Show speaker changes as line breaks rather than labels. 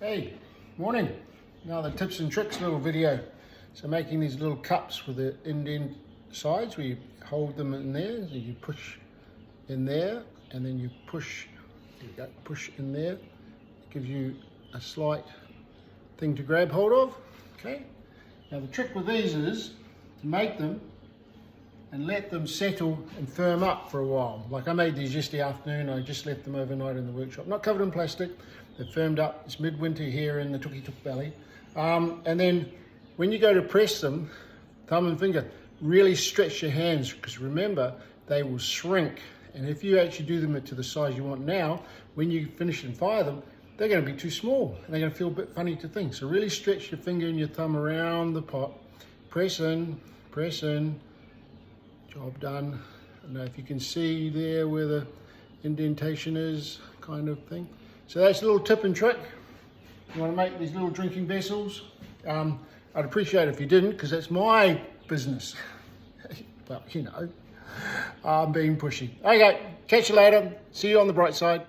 Hey, morning. Now the tips and tricks little video. So making these little cups with the indent sides where you hold them in there, so you push in there and then you push in there. It gives you a slight thing to grab hold of. Okay. Now the trick with these is to make them and let them settle and firm up for a while. Like I made these yesterday afternoon, I just left them overnight in the workshop. Not covered in plastic, they're firmed up. It's midwinter here in the Tukituki Valley. And then when you go to press them, thumb and finger, really stretch your hands, because remember, they will shrink. And if you actually do them to the size you want now, when you finish and fire them, they're going to be too small and they're going to feel a bit funny to think. So really stretch your finger and your thumb around the pot, press in, job done. I don't know if you can see there where the indentation is, kind of thing. So that's a little tip and trick. You want to make these little drinking vessels. I'd appreciate it if you didn't, because that's my business. Well, you know, I'm being pushy. Okay, catch you later. See you on the bright side.